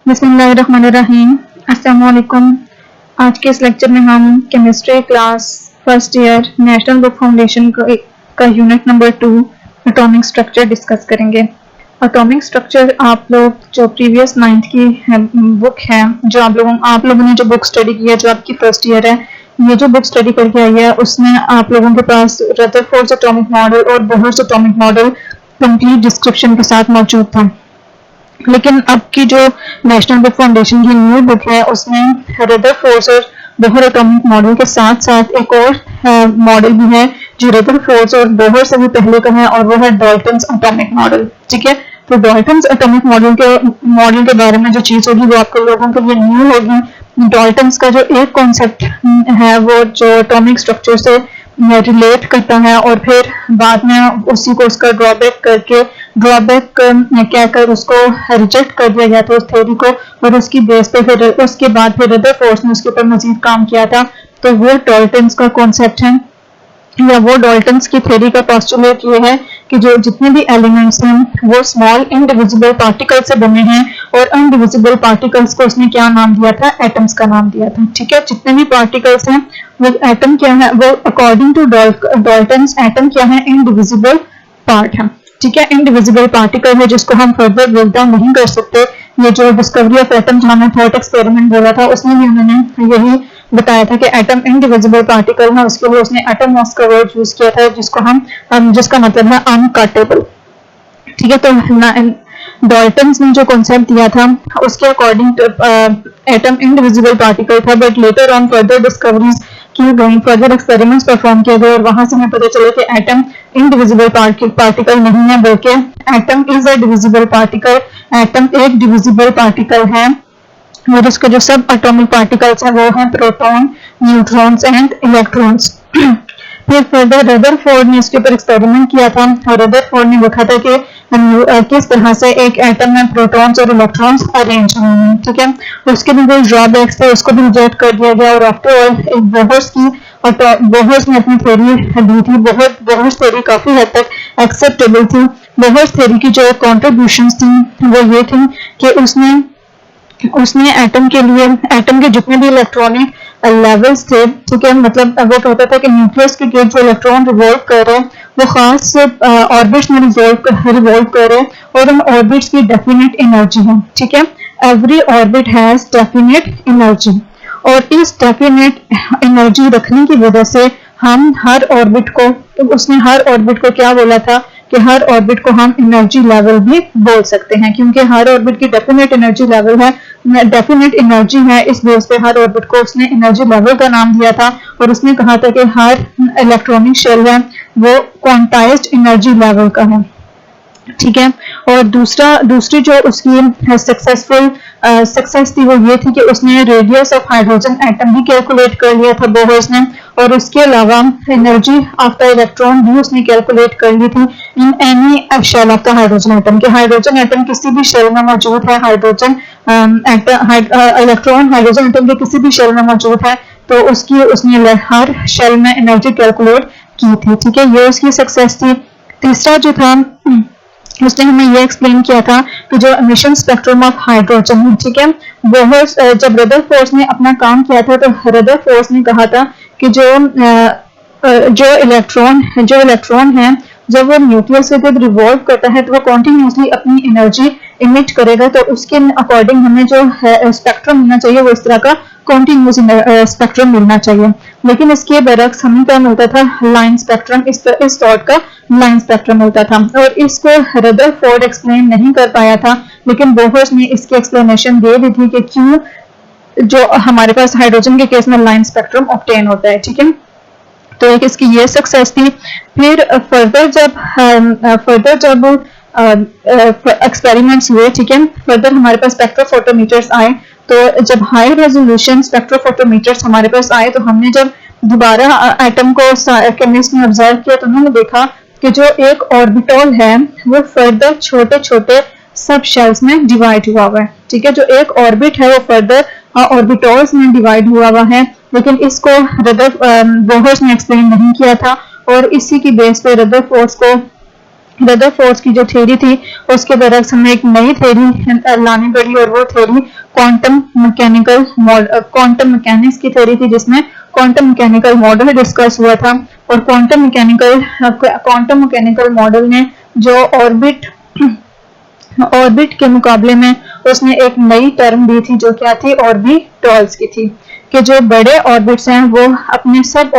बिस्मिल्लाहिर्रहमानिर्रहीम। अस्सलाम वालेकुम। आज के इस लेक्चर में हम chemistry class first year national book foundation का unit number 2 atomic structure discuss करेंगे। एटॉमिक स्ट्रक्चर आप लोग जो प्रीवियस 9th की बुक है, जो आप लोगों ने जो बुक स्टडी की है, जो आपकी फर्स्ट ईयर है, ये जो बुक स्टडी करके आई है उसमें आप लोगों के पास रदरफोर्ड एटॉमिक मॉडल और Bohr's atomic model complete description के साथ मौजूद था। लेकिन अब की जो नेशनल बुक फाउंडेशन की न्यू बुक है उसमें रदरफोर्ड और बोहर एटॉमिक मॉडल के साथ साथ एक और मॉडल भी है जो रदरफोर्ड और बोहर से भी पहले का है, और वो है डाल्टन्स एटॉमिक मॉडल। ठीक है, तो डाल्टन्स एटॉमिक मॉडल के बारे में जो चीज होगी वो आपको लोगों के लिए न्यू होगी। डाल्टन्स का जो एक कॉन्सेप्ट है वो जो एटॉमिक स्ट्रक्चर से रिलेट करता है और फिर बाद में उसी को उसका ड्रॉबैक कहकर उसको रिजेक्ट कर दिया गया था उस थ्योरी को, और उसकी बेस पे फिर उसके बाद फिर रदरफोर्ड ने उसके ऊपर मजीद काम किया था। तो वो डाल्टन्स का कॉन्सेप्ट है या वो डाल्टन्स की थ्योरी का पोस्टुलेट ये है कि जो जितने भी एलिमेंट्स हैं वो स्मॉल इनडिविजिबल पार्टिकल से बने हैं, और अनडिविजिबल पार्टिकल्स को उसने क्या नाम दिया था? एटम्स का नाम दिया था। ठीक है, जितने भी पार्टिकल्स हैं वो एटम क्या है, वो अकॉर्डिंग टू डाल्टन्स एटम क्या है? इनडिविजिबल पार्ट है। ठीक है, इनडिविजिबल पार्टिकल है जिसको हम फर्दर ब्रेक डाउन नहीं कर सकते। ये जो डिस्कवरी ऑफ एटम जहां थॉट एक्सपेरिमेंट बोला था उसमें भी उन्होंने यही बताया था कि एटम इनडिविजिबल पार्टिकल है, उसके लिए उसने एटमॉस का वर्ड यूज किया था जिसका मतलब है अनकटेबल। ठीक है, तो डाल्टन्स ने जो कॉन्सेप्ट दिया था उसके अकॉर्डिंग एटम इनडिविजिबल पार्टिकल था, but later on further discoveries की गई, फर्दर एक्सपेरिमेंट्स परफॉर्म किए गए और वहां से हमें पता चला कि एटम इनडिविजिबल पार्टिकल नहीं है, बल्कि atom is a divisible particle. Atom एक डिविजिबल पार्टिकल है और उसके जो सब एटॉमिक पार्टिकल्स हैं वो हैं प्रोटॉन, न्यूट्रॉन्स एंड इलेक्ट्रॉन्स। फिर फर्दर रदरफोर्ड ने इसके ऊपर एक्सपेरिमेंट किया था और रदरफोर्ड ने देखा था कि किस तरह से एक एटम में प्रोटॉन्स और इलेक्ट्रॉन्स अरेंज हुए हैं। ठीक है, उसके भी कोई ड्रॉबैक्स थे, उसको भी रिजेक्ट कर दिया गया और आफ्टर ऑल एक बोहर्स ने अपनी थ्योरी दी थी। बोहर्स थ्योरी काफी हद तक एक्सेप्टेबल थी। बोहर्स थ्योरी की जो कॉन्ट्रीब्यूशंस थी वो ये थी कि उसने एटम के जितने भी इलेक्ट्रॉनिक लेवल्स थे, ठीक है, मतलब वो कहता था कि न्यूक्लियस के गिर्द जो इलेक्ट्रॉन रिवॉल्व कर रहे हैं वो खास ऑर्बिट्स में रिवॉल्व कर रहे हैं और उन ऑर्बिट्स की डेफिनेट एनर्जी है। ठीक है, every orbit has definite energy, और इस डेफिनेट एनर्जी रखने की वजह से हम हर ऑर्बिट को क्या बोला था कि हर ऑर्बिट को हम एनर्जी लेवल भी बोल सकते हैं, क्योंकि हर ऑर्बिट की डेफिनेट एनर्जी लेवल है, डेफिनेट एनर्जी है। इस बेस पे हर ऑर्बिट को उसने एनर्जी लेवल का नाम दिया था और उसने कहा था कि हर इलेक्ट्रॉनिक शेल है वो क्वांटाइज्ड एनर्जी लेवल का है। ठीक है, और दूसरी जो उसकी सक्सेस थी वो ये थी कि उसने रेडियस ऑफ हाइड्रोजन एटम भी कैलकुलेट कर लिया था बोहर्स ने, और उसके अलावा एनर्जी ऑफ द इलेक्ट्रॉन भी उसने कैलकुलेट कर ली थी in any shell of the hydrogen atom. के हाइड्रोजन एटम किसी भी शेल में मौजूद है, इलेक्ट्रॉन हाइड्रोजन एटम के किसी भी शेल में मौजूद है, तो उसने हर शेल में एनर्जी कैलकुलेट की थी। ठीक है, ये उसकी सक्सेस थी। तीसरा जो था उसने हमें ये एक्सप्लेन किया था कि जो एमिशन स्पेक्ट्रम ऑफ हाइड्रोजन है, ठीक है, बोहर्स जब रदरफोर्ड ने अपना काम किया था तो रदरफोर्ड ने कहा था कि जो इलेक्ट्रॉन है जब वो न्यूक्लियस के जब रिवॉल्व करता है तो वो कॉन्टिन्यूसली अपनी एनर्जी इमिट करेगा, तो उसके अकॉर्डिंग हमें जो स्पेक्ट्रम मिलना चाहिए वो इस तरह का कॉन्टिन्यूस स्पेक्ट्रम मिलना चाहिए। लेकिन इसके बरक्स हमें क्या मिलता था? लाइन स्पेक्ट्रम, इस सॉर्ट का लाइन स्पेक्ट्रम मिलता था, और इसको रदरफोर्ड एक्सप्लेन नहीं कर पाया था, लेकिन बोहर्स ने इसकी एक्सप्लेनेशन दे दी थी कि क्यों जो हमारे पास हाइड्रोजन के केस में लाइन स्पेक्ट्रम ऑब्टेन होता है। ठीक है, तो एक इसकी ये सक्सेस थी। फिर फर्दर जब एक्सपेरिमेंट्स हुए, ठीक है, फर्दर हमारे पास स्पेक्ट्रोफोटोमीटर्स आए, तो जब हाई रेजोल्यूशन स्पेक्ट्रोफोटोमीटर्स हमारे पास आए तो हमने जब दोबारा एटम को केमिस्ट ने ऑब्जर्व किया तो उन्होंने देखा कि जो एक ऑर्बिटल है वो फर्दर छोटे छोटे सब शेल्स में डिवाइड हुआ है। ठीक है, जो एक ऑर्बिट है वो फर्दर ऑर्बिटल्स में डिवाइड हुआ है, लेकिन इसको बोहर्स ने एक्सप्लेन नहीं किया था, और इसी की बेस पे रदरफोर्ड को रदरफोर्ड की जो थ्योरी थी उसके बरक्स हमें एक नई थ्योरी लानी पड़ी और वो थ्योरी क्वांटम मैकेनिक्स की थ्योरी थी, जिसमें क्वांटम मैकेनिकल मॉडल डिस्कस हुआ था। और क्वांटम मैकेनिकल मॉडल ने जो ऑर्बिट के मुकाबले में उसने एक नई टर्म दी थी, जो क्या थी, ऑर्बिटॉल्स की थी, कि जो बड़े ऑर्बिट्स हैं वो अपने सब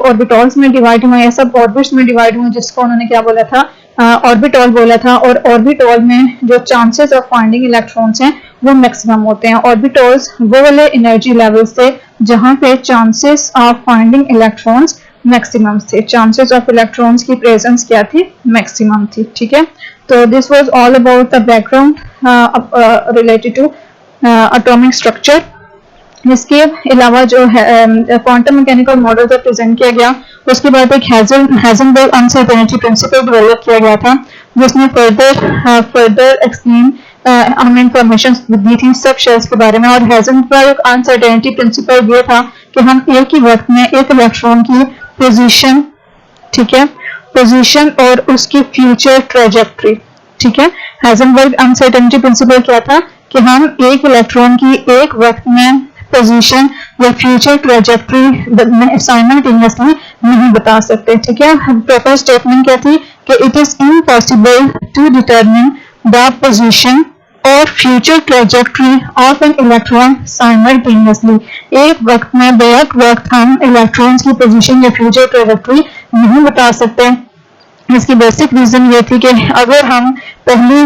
ऑर्बिटॉल्स में डिवाइड हुए या सब ऑर्बिट्स में डिवाइड हुए, जिसको उन्होंने क्या बोला था, ऑर्बिटॉल बोला था। और ऑर्बिटॉल में जो चांसेस ऑफ फाइंडिंग इलेक्ट्रॉन्स हैं वो मैक्सिमम होते हैं। ऑर्बिटॉल्स वो वाले एनर्जी लेवल्स थे जहां पे chances of finding electrons maximum थे, चांसेस ऑफ इलेक्ट्रॉन्स की प्रेजेंस क्या थी, मैक्सिमम थी। ठीक है, तो this was all about the background related to atomic structure. इसके अलावा जो है क्वांटम मैकेनिकल मॉडल जब प्रेजेंट किया गया उसके बाद एक हाइजेनबर्ग अनसर्टेनिटी प्रिंसिपल डेवलप किया गया था, जिसमें फर्दर एक्सप्लेन हमें इंफॉर्मेशन दी थी सब शेल्स के बारे में। और हाइजेनबर्ग अनसर्टेनिटी प्रिंसिपल ये था कि हम एक ही वक्त में एक इलेक्ट्रॉन की पोजीशन, ठीक है, पोजीशन और उसकी फ्यूचर ट्रेजेक्ट्री, ठीक है, हाइजेनबर्ग अनसर्टेनिटी प्रिंसिपल क्या था कि हम एक इलेक्ट्रॉन की एक वक्त में पोजीशन या फ्यूचर ट्रेजेक्ट्री साइमल्टेनियसली नहीं बता सकते। ठीक है, प्रॉपर स्टेटमेंट क्या थी कि it is impossible to determine the position और future trajectory of an electron simultaneously. एक वक्त में बैक वक्त हम इलेक्ट्रॉन्स की पोजीशन या फ्यूचर ट्रेजेक्ट्री नहीं बता सकते। इसकी बेसिक रीजन ये थी कि अगर हम पहले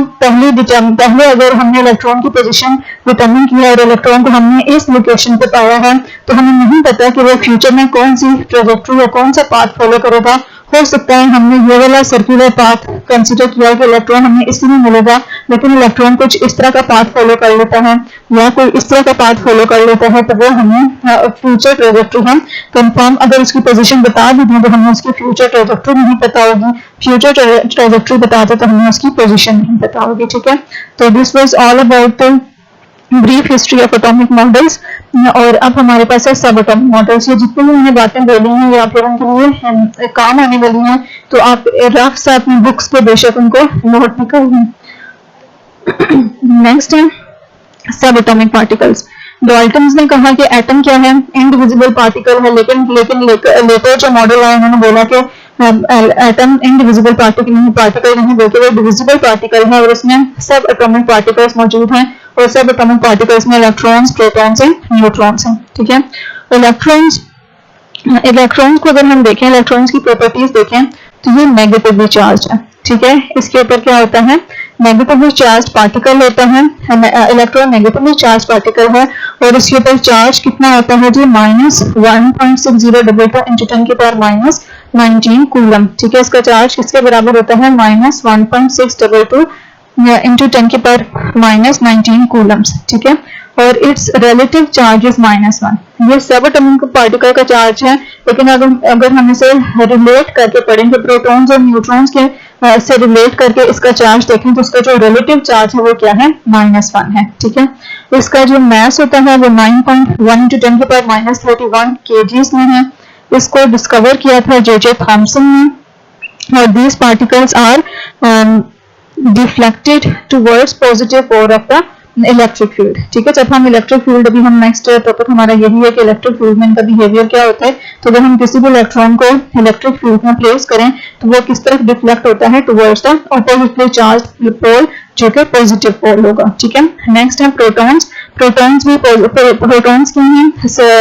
अगर हमने इलेक्ट्रॉन की पोजीशन डिटरमिन किया और इलेक्ट्रॉन को हमने इस लोकेशन पे पाया है, तो हमें नहीं पता कि वो फ्यूचर में कौन सी ट्रेजेक्ट्री या कौन सा पाथ फॉलो करेगा। हो सकता है हमने ये वाला सर्कुलर पाथ कंसिडर किया कि इलेक्ट्रॉन हमें इसमें मिलेगा, लेकिन इलेक्ट्रॉन कुछ इस तरह का पाथ फॉलो कर लेता है या कोई इस तरह का पाथ फॉलो कर लेता है, तो वो हमें फ्यूचर ट्रेजेक्ट्री हम कंफर्म, अगर उसकी पोजीशन बता भी दें तो हमें उसकी फ्यूचर ट्रेजेक्ट्री नहीं पता होगी, फ्यूचर ट्रेजेक्ट्री बताते तो हमें उसकी पोजीशन नहीं पता होगी। ठीक है, तो this was all about brief history of atomic models. और अब हमारे पास है सब एटॉमिक मॉडल्स। ये जितनी भी मैंने बातें बोली हैं या फिर उनके लिए काम आने वाली हैं, तो आप रफ सा अपनी बुक्स पे बेशक उनको नोट भी कर लें। नेक्स्ट है सब एटॉमिक पार्टिकल्स। डॉल्टन्स ने कहा कि एटम क्या है, इनडिविजिबल पार्टिकल है, लेकिन लेटर जो मॉडल है उन्होंने बोला कि एटम इनडिविजिबल पार्टिकल नहीं बल्कि वो डिविजिबल पार्टिकल है और इसमें सब एटॉमिक पार्टिकल्स मौजूद हैं और सब एटॉमिक पार्टिकल्स में इलेक्ट्रॉन्स, प्रोटॉन्स एंड न्यूट्रॉन्स हैं। ठीक है, इलेक्ट्रॉन्स को अगर हम देखें, इलेक्ट्रॉन्स की प्रॉपर्टीज देखें तो ये नेगेटिवली चार्ज है। ठीक है, इसके ऊपर क्या होता है, नेगेटिवली चार्ज पार्टिकल होता है, इलेक्ट्रॉन नेगेटिवली चार्ज पार्टिकल है और इसके ऊपर चार्ज कितना होता है जी, -1.6022 इंटू 10 की पावर -19 कूलम। ठीक है, इसका चार्ज किसके बराबर होता है, -1.622 इंटू 10 की पावर -19 कूलम्स। ठीक है, और इट्स रिलेटिव चार्ज इज -1। ये सब एटॉमिक पार्टिकल का चार्ज है, लेकिन अगर हम इसे रिलेट करके पढ़ेंगे प्रोटॉन्स और न्यूट्रॉन्स के से रिलेट करके इसका चार्ज देखें तो इसका जो रिलेटिव चार्ज है वो क्या है, -1 है। ठीक है, इसका जो मास होता है वो 9.1 इंटू 10 की पावर -31 kgs में है। इसको डिस्कवर किया था जे थॉम्सन ने और these particles are deflected towards positive pole of the electric field. ठीक है, जब हम इलेक्ट्रिक फील्ड, अभी हम नेक्स्ट टॉपिक हमारा यही है कि इलेक्ट्रिक फील्ड में इनका बिहेवियर क्या होता है। तो अगर हम किसी भी इलेक्ट्रॉन को इलेक्ट्रिक फील्ड में प्लेस करें तो वो किस तरफ डिफ्लेक्ट होता है, टुवर्ड्स द ऑपोजिटली चार्ज्ड पोल, जो कि पॉजिटिव पोल होगा। ठीक है, नेक्स्ट है प्रोटॉन्स। प्रोटॉन्स क्या हैं,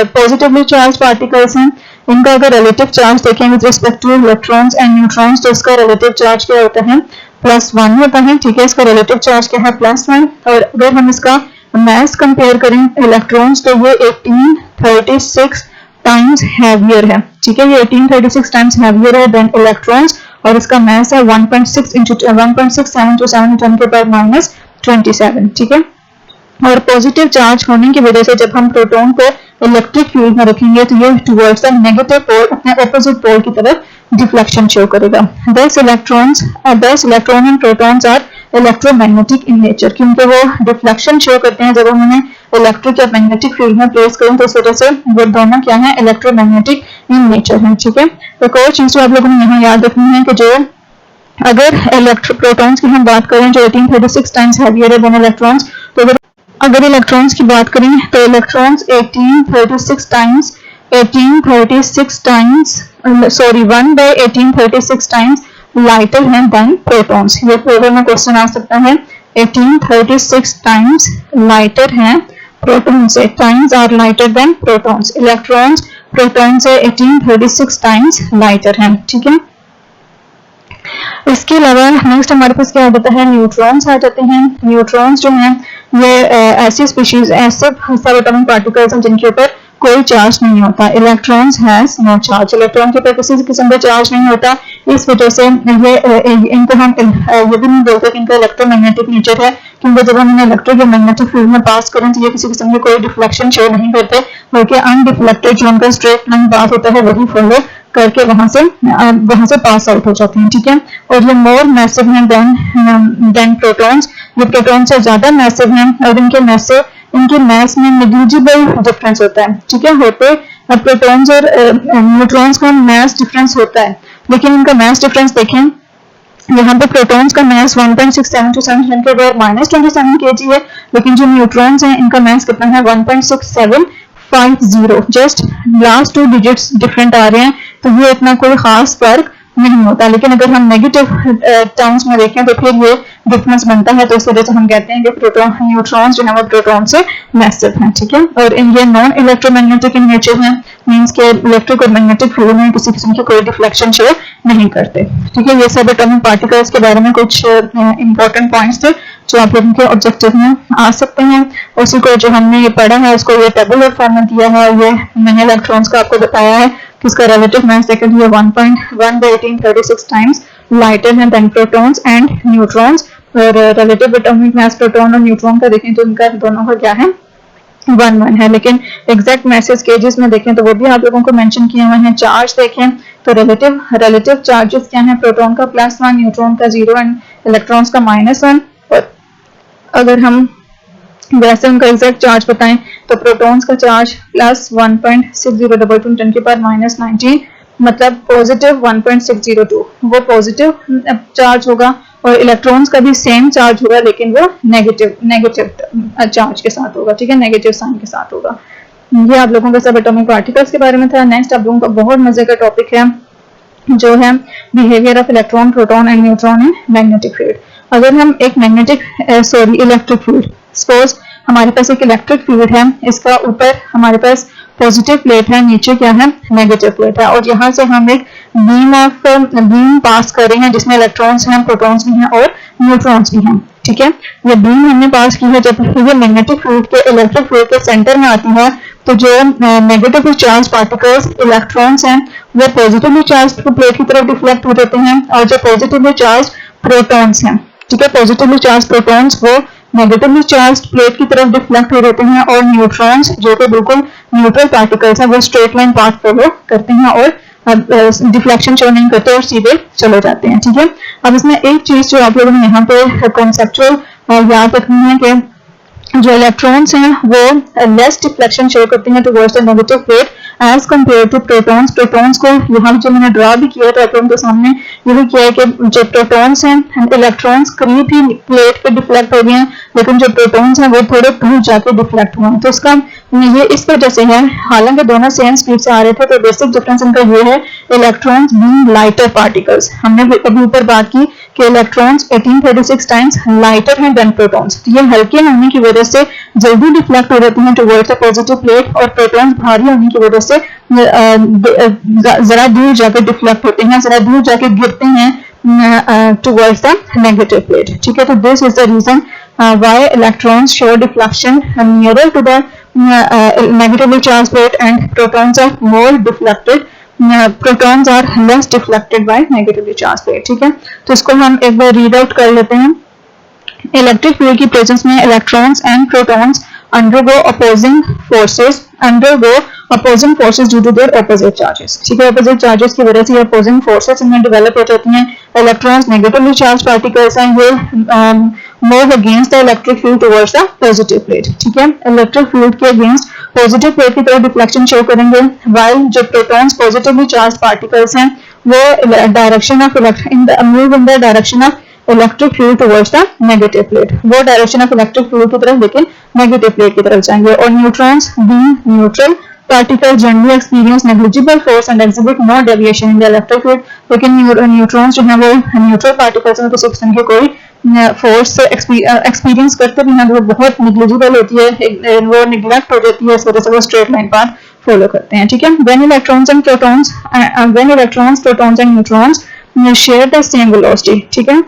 पॉजिटिवली चार्ज पार्टिकल्स हैं। इनका अगर रिलेटिव चार्ज देखें with respect two electrons and neutrons, तो इसका रिलेटिव चार्ज क्या होता है, +1 होता है। ठीक है, इसका रिलेटिव चार्ज क्या है, +1। और अगर हम इसका मास कंपेयर करें इलेक्ट्रॉन्स, तो ये 1836 टाइम्स हैवियर है। ठीक है, ये 1836 टाइम्स हैवियर है देन इलेक्ट्रॉन्स और इसका मास है 1.67 into 7 10 के पावर -27। ठीक है, और पॉजिटिव चार्ज होने की वजह से जब हम प्रोटॉन को इलेक्ट्रिक फील्ड में रखेंगे तो ये टुवर्ड्स द नेगेटिव पोल, अपने ऑपोजिट पोल की तरफ डिफ्लेक्शन शो करेगा। This electron and protons are electromagnetic in nature, क्योंकि वो डिफ्लेक्शन शो करते हैं जब हम उन्हें इलेक्ट्रिक या मैग्नेटिक फील्ड में प्लेस करें, तो इस वजह से वो दोनों क्या है, इलेक्ट्रोमैग्नेटिक इन नेचर है। ठीक है, एक और चीज जो आप लोगों ने यहाँ याद रखनी है कि जो अगर प्रोटॉन्स की हम बात करें जो 1836 टाइम्स हैवियर है देन इलेक्ट्रॉन्स, तो अगर इलेक्ट्रॉन्स की बात करें तो electrons 1836 times sorry 1/1836 times lighter हैं देन प्रोटॉन्स। ये पेपर में क्वेश्चन आ सकता है, 1836 टाइम्स लाइटर हैं प्रोटॉन से, times are lighter than protons. Electrons proton से 1836 टाइम्स लाइटर हैं, ठीक है। इसके अलावा नेक्स्ट हमारे पास क्या होता है, न्यूट्रॉन्स आ जाते हैं। न्यूट्रॉन्स जो हैं ये ऐसी स्पीशीज, ऐसे सब एटॉमिक पार्टिकल्स हैं जिनके ऊपर कोई चार्ज नहीं होता। Electrons has no charge, electron के ऊपर किसी किस्म का चार्ज नहीं होता, इस वजह से ये इनको हम ये भी नहीं बोलते कि इनका इलेक्ट्रोमैग्नेटिक नेचर है, क्योंकि जब हम इन्हें इलेक्ट्रिक या मैग्नेटिक फील्ड में पास करें तो ये किसी किस्म की कोई डिफ्लेक्शन शो नहीं करते, बल्कि अनडिफ्लेक्टेड जो उनका स्ट्रेट लाइन पास होता है वही फॉलो करके वहां से पास आउट हो जाते हैं, ठीक है। और ये मोर मैसिव हैं देन प्रोटॉन्स, ये प्रोटॉन से ज्यादा मैसिव हैं और इनके मैस में नेग्लिजिबल डिफरेंस होता है, ठीक है। होते प्रोटॉन्स और न्यूट्रॉन्स का मैस डिफरेंस होता है, लेकिन इनका मैस डिफरेंस देखें, यहाँ पे प्रोटॉन्स का मैस 1.67 10 के पावर -27 kg है, लेकिन जो न्यूट्रॉन्स हैं इनका मैस कितना है 1.6750, जस्ट लास्ट 2 डिजिट्स डिफरेंट आ रहे हैं, तो ये इतना कोई खास फर्क नहीं होता। लेकिन अगर हम नेगेटिव टर्म्स में देखें तो फिर ये डिफरेंस बनता है, तो इस वजह से हम कहते हैं कि न्यूट्रॉन्स जो है वो प्रोटॉन से मैसिव हैं, ठीक है। और ये नॉन इलेक्ट्रोमैग्नेटिक इन नेचर है, मींस के इलेक्ट्रिक और मैग्नेटिक फील्ड में किसी किस्म की कोई डिफ्लेक्शन शो नहीं करते, ठीक है। ये सब एटॉमिक पार्टिकल्स के बारे में कुछ इंपॉर्टेंट पॉइंट्स थे जो आप लोगों के ऑब्जेक्टिव में आ सकते हैं। उसी को जो हमने ये पढ़ा है उसको ये टेबुलर फॉर्म में दिया है, ये मैंने इलेक्ट्रॉन्स का आपको बताया है कि इसका रिलेटिव मास सेकंड ये 1.1/1836 टाइम्स लाइटर है देन प्रोटॉन्स एंड न्यूट्रॉन्स। और रिलेटिव एटॉमिक मास प्रोटॉन और न्यूट्रॉन का देखें तो इनका दोनों का क्या है 1 है, लेकिन एग्जैक्ट मैसेज केजेस में देखें तो वो भी आप लोगों को मेंशन किए हुए हैं। चार्ज देखें तो रिलेटिव चार्जेस क्या है, प्रोटॉन का +1, न्यूट्रॉन का 0 एंड इलेक्ट्रॉन्स का -1। और अगर हम वैसे उनका एग्जैक्ट चार्ज बताएं तो प्रोटॉन्स का चार्ज +1.6022 10 के पावर -19, मतलब पॉजिटिव 1.602, वो पॉजिटिव चार्ज होगा, और इलेक्ट्रॉन्स का भी सेम चार्ज होगा लेकिन वो नेगेटिव चार्ज के साथ होगा, ठीक है, नेगेटिव साइन के साथ होगा। ये आप लोगों के सब एटॉमिक पार्टिकल्स के बारे में था। नेक्स्ट आप लोगों का बहुत मजे का टॉपिक है जो है behaviour of electron, proton and neutron in magnetic field. अगर हम एक इलेक्ट्रिक फील्ड, सपोज हमारे पास एक इलेक्ट्रिक फील्ड है, इसका ऊपर हमारे पास पॉजिटिव प्लेट है, नीचे क्या है नेगेटिव प्लेट है, और यहाँ से हम एक बीम पास कर रहे हैं जिसमें इलेक्ट्रॉन्स हैं, प्रोटॉन्स भी हैं और न्यूट्रॉन्स भी हैं, ठीक है। ये बीम हमने पास की है, जब ये मैग्नेटिक फील्ड के इलेक्ट्रिक फील्ड के सेंटर में आती है तो जो नेगेटिवली चार्ज पार्टिकल्स इलेक्ट्रॉन्स हैं वो पॉजिटिवली चार्ज प्लेट की तरफ डिफ्लेक्ट हो जाते हैं, और जो पॉजिटिवली चार्ज प्रोटॉन्स हैं, ठीक है, पॉजिटिवली चार्ज प्रोटॉन्स वो नेगेटिवली चार्ज प्लेट की तरफ डिफ्लेक्ट हो जाते हैं, और न्यूट्रॉन्स जो कि बिल्कुल न्यूट्रल पार्टिकल्स हैं वो स्ट्रेट लाइन पाथ फॉलो करते हैं और डिफ्लेक्शन शो नहीं करते और सीधे चले जाते हैं, ठीक है। अब इसमें एक चीज जो आप लोगों ने यहाँ पे कॉन्सेप्चुअल याद रखनी है कि जो इलेक्ट्रॉन्स हैं वो लेस डिफ्लेक्शन शो करते हैं towards the negative plate as compare to protons. Protons को यहाँ जो मैंने ड्रा भी किया था आप लोगों के सामने, यही किया है कि जो प्रोटॉन्स हैं इलेक्ट्रॉन्स करीब ही प्लेट पे डिफ्लेक्ट हो गए हैं, लेकिन जो प्रोटॉन्स हैं वो थोड़े दूर जाके डिफ्लेक्ट हुए हैं, तो इसका ये इस वजह से है। हालांकि दोनों सेम स्पीड से आ रहे थे, तो बेसिक डिफरेंस इनका ये है इलेक्ट्रॉन्स बीइंग लाइटर पार्टिकल्स। हमने अभी ऊपर बात की कि इलेक्ट्रॉन्स 1836 टाइम्स लाइटर हैं देन प्रोटॉन्स, तो ये हल्के होने की वजह से जल्दी डिफ्लेक्ट हो जाते हैं टुवर्ड्स द पॉजिटिव प्लेट, और प्रोटॉन्स भारी होने की वजह से जरा दूर जाकर डिफ्लेक्ट होते हैं, जरा दूर जाके गिरते हैं टुवर्ड्स द नेगेटिव प्लेट, ठीक है। तो this is the reason why electrons show deflection nearer to the negatively charged plate and protons are more deflected, protons are less deflected by negatively charged plate, ठीक है। तो इसको हम एक बार read out कर लेते हैं। इलेक्ट्रिक फील्ड की प्रेजेंस में electrons and protons undergo opposing forces due to their opposite charges, ठीक है। opposite charges की वजह से opposing forces इनमें develop हो जाती हैं। electrons negatively charged particles हैं, ये move against the electric field towards the positive plate, ठीक है। electric field के against positive plate की तरफ deflection show करेंगे, while जो protons positively charged particles हैं वो direction of move in the direction of electric field towards the negative plate, वो डायरेक्शन ऑफ इलेक्ट्रिक फील्ड की तरफ लेकिन नेगेटिव प्लेट की तरफ जाएंगे। और neutrons being neutral particle generally experience negligible force and exhibit no deviation in the electric field, लेकिन neutrons जो है वो न्यूट्रल पार्टिकल्स में किसी किस्म के कोई फोर्स से एक्सपीरियंस करते भी हैं तो वो बहुत निग्लिजिबल होती है, वो निग्लेक्ट हो जाती है, इस वजह से वो स्ट्रेट लाइन पाथ फॉलो करते हैं। ठीक है, when electrons and protons and neutrons share the same velocity, ठीक है,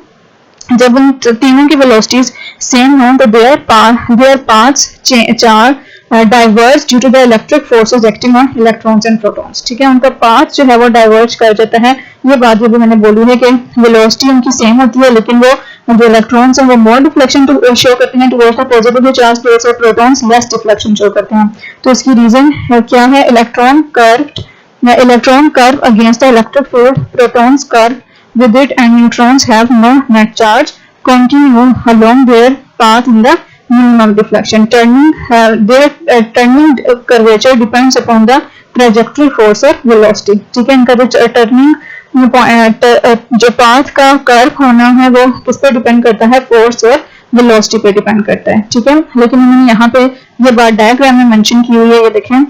जब उन तीनों की वेलोसिटीज सेम हो तो देयर पाथ्स चार diverge due to the electric forces acting on electrons and protons. ठीक है, उनका पाथ जो है वो डाइवर्ज कर जाता है। ये बात भी मैंने बोली है कि वेलोसिटी उनकी सेम होती है लेकिन वो जो इलेक्ट्रॉन्स हैं वो मोर डिफ्लेक्शन शो करते हैं towards the positively charge plates और प्रोटॉन्स लेस डिफ्लेक्शन शो करते हैं। तो इसकी रीजन क्या है? Electron curve against the electric field, protons curve with it, and neutrons have no net charge continue along their path in the minimum deflection. Their turning curvature depends upon the trajectory force or velocity. ठीक है, इनका जो turning जो path का curve होना है वो किस पे डिपेंड करता है? फोर्स और वेलोसिटी पे डिपेंड करता है। ठीक है, लेकिन उन्होंने यहाँ पे ये बात डायग्राम में मेंशन की हुई है, ये देखें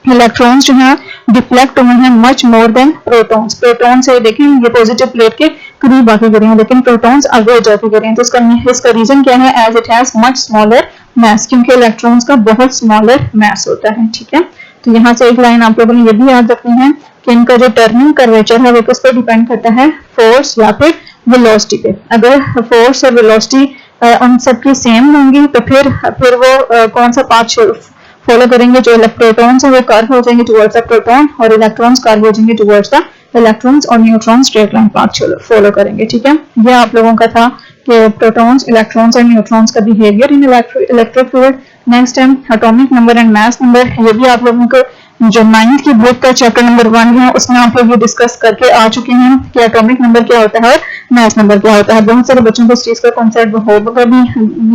इलेक्ट्रॉन्स जो है डिफ्लेक्ट हुए हैं much more than protons. Proton से देखें ये पॉजिटिव प्लेट के करीब आके गिरे हैं लेकिन प्रोटॉन्स आगे जाके गिरे हैं। तो इसका रीजन क्या है? As it has much smaller mass, क्योंकि इलेक्ट्रॉन्स का बहुत स्मॉलर मास होता है। ठीक है, तो यहाँ से एक लाइन आप लोगों ने ये भी याद रखनी है कि इनका जो टर्निंग कर्वेचर है वो किस पे डिपेंड करता है? फोर्स या फिर वेलोसिटी पे। अगर फोर्स और वेलोसिटी उन सबकी सेम होंगी तो फिर वो कौन सा पाथ फॉलो करेंगे? जो प्रोटॉन्स है वो कर्व हो जाएंगे टुवर्ड्स द प्रोटॉन और इलेक्ट्रॉन्स कर्व हो जाएंगे टुवर्ड्स द इलेक्ट्रॉन्स, और neutron straight line path follow करेंगे। ठीक है, ये आप लोगों का था कि प्रोटॉन्स, इलेक्ट्रॉन्स और न्यूट्रॉन्स का behaviour in electric field. Next है atomic number and mass number. ये भी आप लोगों को जो 9th की बुक का चैप्टर नंबर 1 है उसमें आप लोग ये डिस्कस करके आ चुके हैं कि एटॉमिक नंबर क्या होता है और मास नंबर क्या होता है। बहुत सारे बच्चों को इस चीज का कॉन्सेप्ट होगा भी,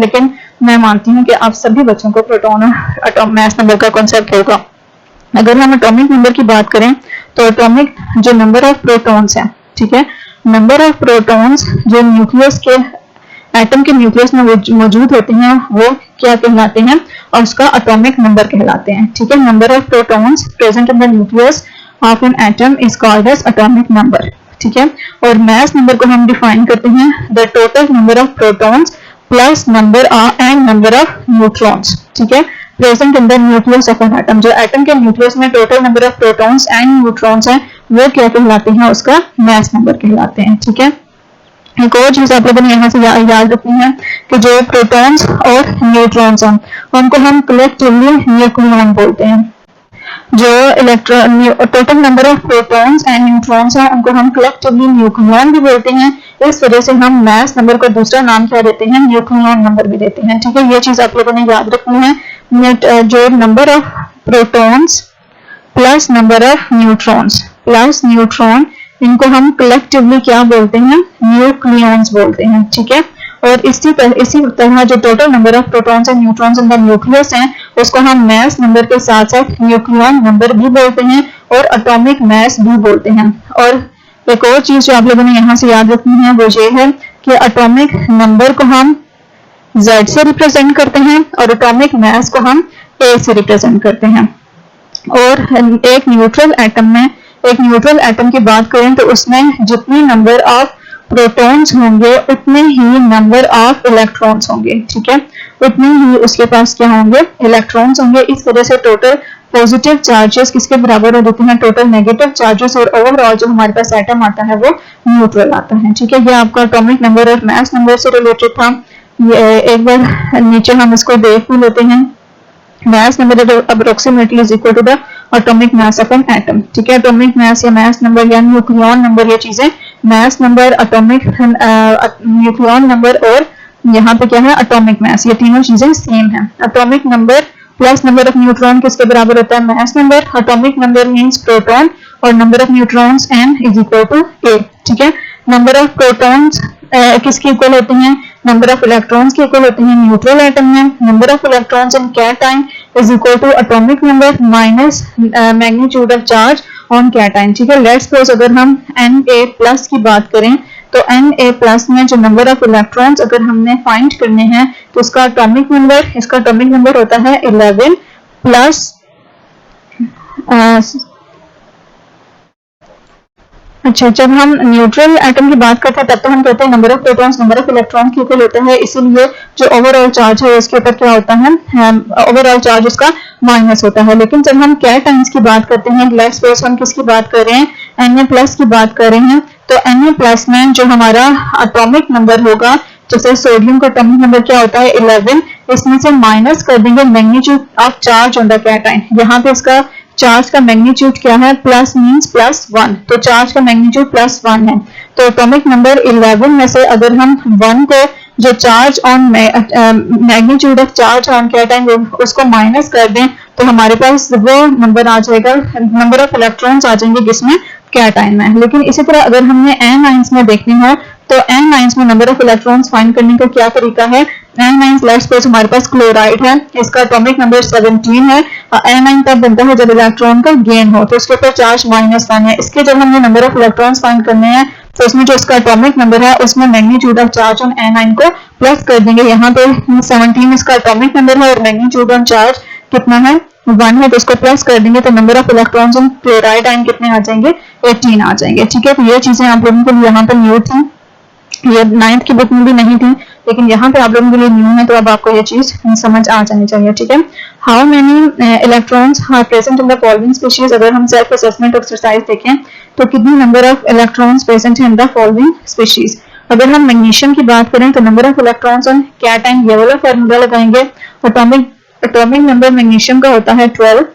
लेकिन मैं मानती हूँ कि आप सभी बच्चों को प्रोटॉन और मास नंबर का कॉन्सेप्ट होगा। अगर हम एटॉमिक नंबर की बात करें तो एटॉमिक जो नंबर ऑफ प्रोटॉन्स है, ठीक है, नंबर ऑफ प्रोटॉन्स जो न्यूक्लियस के एटम के न्यूक्लियस में मौजूद होते हैं वो क्या कहलाते हैं? और उसका एटॉमिक नंबर कहलाते हैं। ठीक है, number of protons present in the nucleus of an atom is called as atomic number. ठीक है, और मास नंबर को हम डिफाइन करते हैं the total number of protons plus number and number of neutrons. ठीक है, present in the nucleus of an atom, जो एटम के न्यूक्लियस में total number of protons and neutrons हैं वो क्या कहलाते हैं? उसका मास नंबर कहलाते हैं। ठीक है, एक और चीज आप लोगों ने यहाँ से याद रखनी है कि जो प्रोटॉन्स और न्यूट्रॉन्स हैं उनको हम कलेक्टिवली न्यूक्लियन बोलते हैं। जो total number of protons and neutrons हैं उनको हम कलेक्टिवली न्यूक्लियन भी बोलते हैं। इस वजह से हम मास नंबर को दूसरा नाम क्या देते हैं? न्यूक्लियन नंबर भी देते हैं। ठीक है, ये चीज आप लोगों ने याद रखनी है। जो number of protons plus number of neutrons plus neutron, इनको हम कलेक्टिवली क्या बोलते हैं? न्यूक्लियंस बोलते हैं। ठीक है, और इसी तरह जो total number of protons and neutrons in the nucleus हैं उसको हम मास नंबर के साथ साथ न्यूक्लियन नंबर भी बोलते हैं और एटॉमिक मास भी बोलते हैं। और एक और चीज जो आप लोगों ने यहाँ से याद रखनी है वो ये है कि एटॉमिक नंबर को हम Z से रिप्रेजेंट करते हैं और एटॉमिक मास को हम A से रिप्रेजेंट करते हैं। और एक न्यूट्रल एटम की बात करें तो उसमें जितने नंबर ऑफ प्रोटॉन्स होंगे उतने ही नंबर ऑफ इलेक्ट्रॉन्स होंगे। ठीक है, उतने ही उसके पास क्या होंगे? इलेक्ट्रॉन्स होंगे। इस वजह से टोटल पॉजिटिव चार्जेस किसके बराबर हो जाते हैं? टोटल नेगेटिव चार्जेस, और ओवरऑल जो हमारे पास एटम आता है वो न्यूट्रल आता है। ठीक है, ये आपका एटॉमिक नंबर और मास नंबर से रिलेटेड था। ये एक बार नीचे हम इसको देख भी लेते हैं। Mass number approximately is equal to the atomic mass of an atom. ठीक है, एटॉमिक मास या मास नंबर या न्यूक्लियन नंबर, ये चीजें mass number, atomic nucleon number और यहाँ पे क्या है? एटॉमिक मास, ये तीनों चीजें सेम है। Atomic number plus number of neutron किसके बराबर होता है? Mass number. Atomic number means proton और number of neutrons n is equal to A। ठीक है, नंबर ऑफ प्रोटॉन्स किसके इक्वल होते हैं? नंबर ऑफ इलेक्ट्रॉन्स के इक्वल होते हैं न्यूट्रल एटम में। Number of electrons in cation is equal to atomic number minus magnitude of charge on cation, ठीक है। लेट्स सपोज अगर हम Na+ की बात करें तो Na+ में जो नंबर ऑफ इलेक्ट्रॉन्स अगर हमने फाइंड करने हैं तो इसका एटॉमिक नंबर होता है 11 प्लस अच्छा, जब हम न्यूट्रल एटम की बात करते हैं तब तो हम कहते हैं number of protons number of electron के इक्वल होता है, इसीलिए जो ओवरऑल चार्ज है उसके ऊपर क्या होता है, ओवरऑल चार्ज उसका माइनस होता है। लेकिन जब हम कैटाइंस की बात करते हैं, लेट्स सपोज हम किसकी बात कर रहे हैं, Na+ की बात कर रहे हैं, तो Na+ में जो हमारा एटॉमिक नंबर होगा, जैसे सोडियम का एटॉमिक नंबर क्या होता है 11, इसमें से माइनस कर देंगे magnitude of charge on the cation. यहाँ पे इसका चार्ज का मैग्नीट्यूड क्या है, प्लस मींस +1, तो चार्ज का मैग्नीट्यूड +1 है। तो एटॉमिक नंबर 11 में से अगर हम 1 को जो charge on magnitude of charge on cation उसको माइनस कर दें तो हमारे पास वो नंबर आ जाएगा, नंबर ऑफ इलेक्ट्रॉन्स आ जाएंगे किसमें, कैटाइन में। लेकिन इसी तरह अगर हमने एनाइंस में देखनी हो तो एनाइंस में नंबर ऑफ इलेक्ट्रॉन्स फाइंड करने का क्या तरीका है, एनाइंस लेट्स सपोज हमारे पास क्लोराइड है, इसका एटॉमिक नंबर 17 है। एनाइन तब बनता है जब इलेक्ट्रॉन का गेन हो, तो इसके ऊपर चार्ज -1 है। इसके जब हमने नंबर ऑफ इलेक्ट्रॉन्स फाइंड करने हैं तो उसमें जो इसका एटॉमिक नंबर है उसमें magnitude of charge on A9 को प्लस कर देंगे। यहाँ पे 17 इसका एटॉमिक नंबर है और मैग्नीट्यूड ऑन चार्ज कितना है, 1 है, तो इसको प्लस कर देंगे तो number of electrons on chloride ion कितने आ जाएंगे, 18 आ जाएंगे, ठीक है। तो ये चीजें आप लोगों को यहाँ पर न्यू थी, ये 9th की बुक में भी नहीं थी, लेकिन यहाँ पे आप लोगों के लिए न्यू है, तो अब आपको ये चीज समझ आ जानी चाहिए, ठीक है। How many electrons are present in the following species, अगर हम सेल्फ असेसमेंट एक्सरसाइज देखें तो कितनी नंबर ऑफ इलेक्ट्रॉन्स प्रेजेंट है इन द फॉलोइंग स्पीशीज। अगर हम मैग्नीशियम की बात करें तो number of electrons on cation, ये वाला फार्मूला लगाएंगे। एटॉमिक नंबर मैग्नीशियम का होता है 12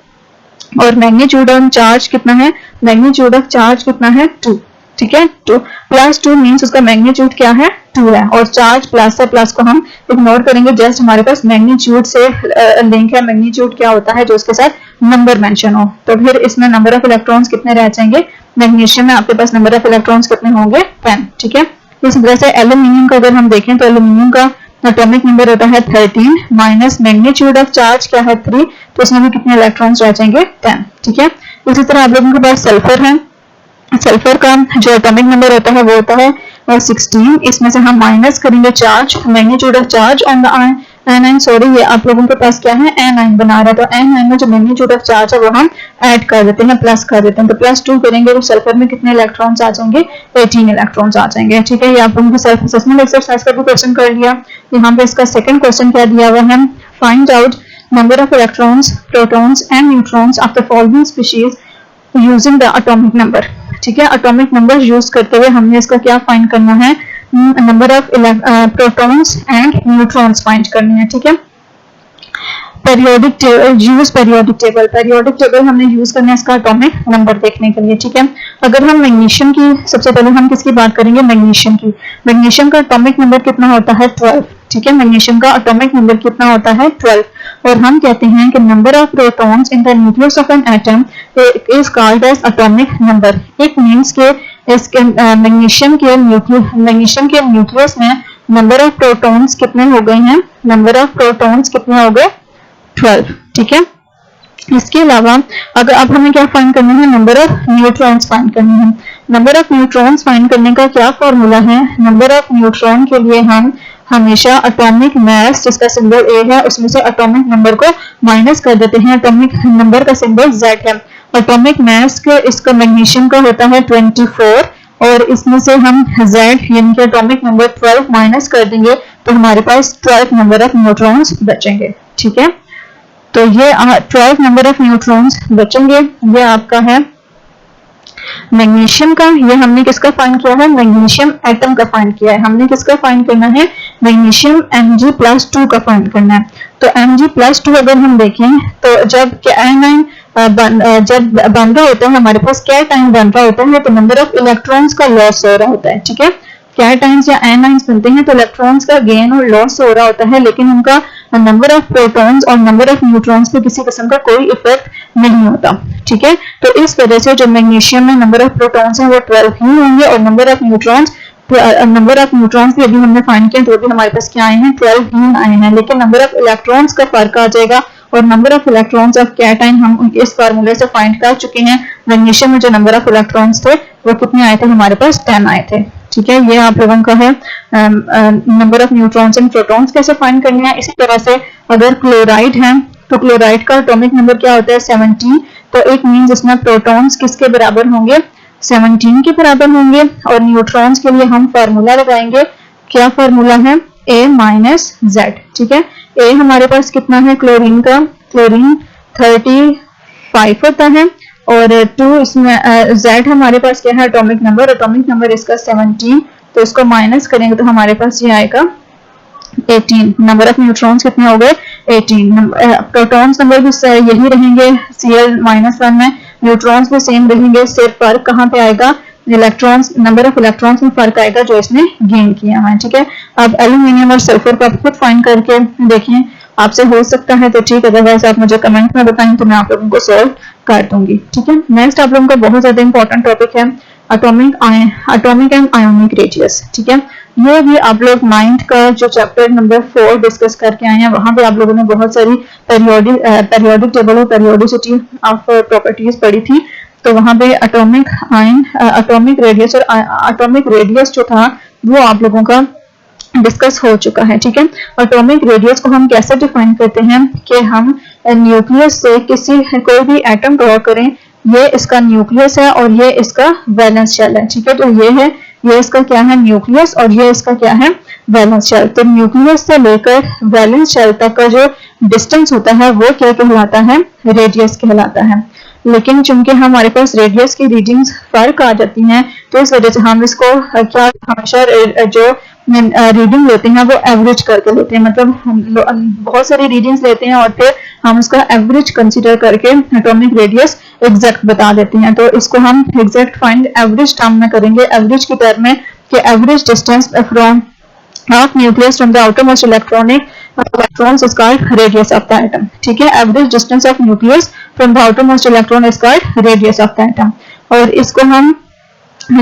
और मैग्नीट्यूड ऑफ चार्ज कितना है, मैग्नीट्यूड ऑफ चार्ज कितना है 2, ठीक है। 2 +2 मींस उसका मैग्नीट्यूड क्या है 2 है, और चार्ज प्लस है, प्लस को हम इग्नोर करेंगे, जस्ट हमारे पास मैग्नीट्यूड से लिंक है। मैग्नीट्यूड क्या होता है, जो उसके साथ नंबर मेंशन हो। तो फिर इसमें नंबर ऑफ इलेक्ट्रॉन्स कितने रह जाएंगे, मैग्नीशियम में आपके पास नंबर ऑफ इलेक्ट्रॉन्स कितने होंगे 10, ठीक है। इस तरह से एल्यूमिनियम का अगर हम देखें तो एल्यूमिनियम का एटॉमिक नंबर होता है 13 माइनस मैग्नीट्यूड ऑफ चार्ज क्या है 3, तो इसमें भी कितने इलेक्ट्रॉन्स रह जाएंगे 10, ठीक है। इसी तरह आप लोगों के पास सल्फर है, सल्फर का जो एटॉमिक नंबर होता है वो होता है 16, इसमें से हम माइनस करेंगे charge, magnitude of charge on the A9, sorry ये आप लोगों के पास क्या है एनाइन बना रहा है, तो एनाइन में जो मैग्नीट्यूड ऑफ चार्ज है वो हम ऐड कर देते हैं, प्लस कर देते हैं, तो +2 करेंगे तो सल्फर में कितने इलेक्ट्रॉन्स आ जाएंगे 18 इलेक्ट्रॉन्स आ जाएंगे, ठीक है। ये आप लोगों को सेल्फ असेसमेंट एक्सरसाइज का भी क्वेश्चन कर लिया। यहाँ पे इसका सेकंड क्वेश्चन क्या दिया हुआ है, find out number of electrons, protons and neutrons of the following species using the atomic number, ठीक है। एटॉमिक नंबर यूज करते हुए हमने इसका क्या फाइंड करना है, number of protons and neutrons find करनी है, ठीक है। पीरियोडिक टेबल हमने यूज करना है इसका एटॉमिक नंबर देखने के लिए, ठीक है। अगर हम मैग्नीशियम की, सबसे पहले हम किसकी बात करेंगे, मैग्नीशियम की। मैग्नीशियम का एटॉमिक नंबर कितना होता है 12, ठीक है। मैग्नीशियम का एटॉमिक नंबर कितना होता है 12, और हम कहते हैं कि number of protons in the nucleus of an atom is called as atomic number. It means के इसके मैग्नीशियम के न्यूक्लियस में नंबर ऑफ प्रोटॉन्स कितने हो गए हैं, नंबर ऑफ प्रोटॉन्स कितने हो गए 12, ठीक है। इसके अलावा अगर अब हमें क्या फाइंड करना है, नंबर ऑफ न्यूट्रॉन्स फाइंड करनी है। नंबर ऑफ न्यूट्रॉन्स फाइंड करने का क्या फॉर्मूला है, नंबर ऑफ न्यूट्रॉन के लिए हम हमेशा एटॉमिक मास जिसका सिंबल A है उसमें से एटॉमिक नंबर को माइनस कर देते हैं, एटॉमिक नंबर का सिंबल Z है। एटॉमिक मास के इसका मैग्नीशियम का होता है 24 और इसमें से हम Z यानी कि एटॉमिक नंबर 12 माइनस कर देंगे तो हमारे पास 12 नंबर ऑफ न्यूट्रॉन्स बचेंगे, ठीक है। तो ये 12 नंबर ऑफ न्यूट्रॉन्स बचेंगे, ये आपका है मैग्नीशियम का। ये हमने किसका फाइंड किया है, मैग्नीशियम एटम का फाइंड किया है। हमने किसका फाइंड करना है, मैग्नीशियम Mg+2 का फाइंड करना है। तो Mg+2 अगर हम देखें तो जब एनाइन जब बन रहा होता है हमारे पास कैटाइन बन रहा होता है तो नंबर ऑफ इलेक्ट्रॉन्स का लॉस हो रहा होता है, ठीक है। कैटाइंस या एनाइंस बनते हैं तो इलेक्ट्रॉन्स का गेन और लॉस हो रहा होता है, लेकिन उनका नंबर ऑफ प्रोटॉन्स और नंबर ऑफ न्यूट्रॉन्स पे किसी किस्म का कोई इफेक्ट नहीं होता, ठीक है। तो इस वजह से जो मैग्नीशियम में नंबर ऑफ प्रोटॉन्स हैं वो 12 ही होंगे और नंबर ऑफ न्यूट्रॉन्स भी अभी हमने फाइंड किया तो भी हमारे पास क्या आए हैं 12 ही आए हैं, लेकिन नंबर ऑफ इलेक्ट्रॉन्स का फर्क आ जाएगा और number of electrons of cation हम इस फार्मूले से फाइंड कर चुके हैं। मैग्नीशियम में जो नंबर ऑफ इलेक्ट्रॉन्स थे वो कितने आए थे, हमारे पास 10 आए थे। ठीक है, ये आप लोगों का है number of neutrons and protons कैसे फाइंड करना है। इसी तरह से अगर क्लोराइड है तो क्लोराइड का एटॉमिक नंबर क्या होता है 17, तो इट मींस इसमें प्रोटॉन्स किसके बराबर होंगे, 17 के बराबर होंगे। और न्यूट्रॉन्स के लिए हम फार्मूला लगाएंगे, क्या फार्मूला है, A माइनस Z। ठीक है, A हमारे पास कितना है क्लोरीन का, क्लोरीन 35 होता है, और 2 इसमें Z हमारे पास क्या है एटॉमिक नंबर इसका 17, तो इसको माइनस करेंगे तो हमारे पास ये आएगा 18। नंबर ऑफ न्यूट्रॉन्स कितने हो गए 18। प्रोटॉन्स नंबर भी यही रहेंगे Cl-1 में, न्यूट्रॉन्स भी सेम रहेंगे, सिर्फ फर्क कहाँ पे आएगा, इलेक्ट्रॉन्स, नंबर ऑफ इलेक्ट्रॉन्स में फर्क आएगा जो इसने गेन किया है। ठीक है, अब एल्यूमिनियम और सल्फर को आप खुद फाइंड करके देखिए, आपसे हो सकता है तो ठीक, अदरवाइज आप मुझे कमेंट में बताएं तो मैं आप लोगों को सॉल्व कर दूंगी। ठीक है, नेक्स्ट आप लोगों का बहुत ज्यादा इंपॉर्टेंट टॉपिक है एटॉमिक एंड आयोनिक रेडियस। ठीक है, ये भी आप लोग 9th का जो चैप्टर नंबर 4 डिस्कस करके आए हैं, वहां पे आप लोगों ने बहुत सारी पेरियोडिक टेबल और पेरियोडिसिटी ऑफ प्रॉपर्टीज पढ़ी थी। तो वहां पे एटॉमिक रेडियस और एटॉमिक रेडियस जो था वो आप लोगों का डिस्कस हो चुका है। ठीक है, एटॉमिक रेडियस को हम कैसे डिफाइन करते हैं कि हम न्यूक्लियस से कोई भी एटम ड्रॉ करें, ये इसका न्यूक्लियस है और ये इसका वैलेंस शेल है। ठीक है, तो ये इसका क्या है न्यूक्लियस और ये इसका क्या है वैलेंस शेल। तो न्यूक्लियस से लेकर वैलेंस शेल तक का जो डिस्टेंस होता है वो क्या कहलाता है, रेडियस कहलाता है। लेकिन चूंकि हमारे पास रेडियस की रीडिंग्स फर्क आ जाती हैं, तो इस वजह से हम इसको क्या हमेशा जो रीडिंग लेते हैं वो एवरेज करके लेते हैं, मतलब हम बहुत सारी रीडिंग्स लेते हैं और फिर हम उसका एवरेज कंसीडर करके एटॉमिक रेडियस एग्जैक्ट बता देते हैं। तो इसको हम एग्जैक्ट फाइंड एवरेज टर्म में करेंगे, एवरेज की टर्म में कि average distance from of nucleus from the outermost electrons is called radius of the atom. ठीक है, average distance of nucleus from the outermost electron is called radius of the atom. और इसको हम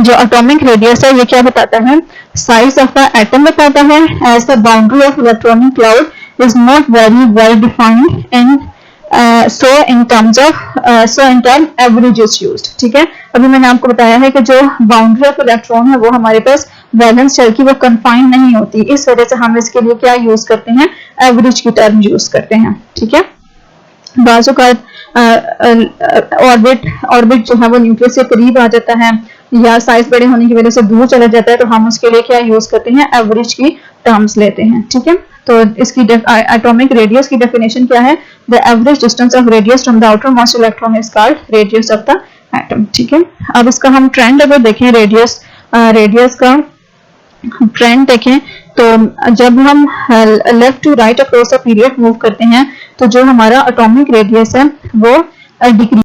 जो atomic radius है ये क्या बताता है, size of the atom बताता है, as the boundary of electronic cloud is not very well defined and so in term average is used. ठीक है, अभी मैंने आपको बताया है कि जो बाउंड्री ऑफ इलेक्ट्रॉन है वो हमारे पास वैलेंस शेल की वो कन्फाइन नहीं होती, इस वजह से हम इसके लिए क्या यूज करते हैं, एवरेज की टर्म यूज करते हैं। ठीक है, बाजू का ऑर्बिट जो है वो न्यूक्लियस से करीब आ जाता है या साइज बड़े होने की वजह से दूर चला जाता है, तो हम उसके लिए क्या यूज करते हैं, एवरेज की टर्म्स लेते हैं। ठीक है, तो इसकी एटॉमिक रेडियस की डेफिनेशन क्या है, the average distance of radius from the outer most electron is called radius of the atom. ठीक है, अब इसका हम ट्रेंड अगर देखें, रेडियस का ट्रेंड देखें, तो जब हम left to right across a period move करते हैं तो जो हमारा एटॉमिक रेडियस है वो decrease,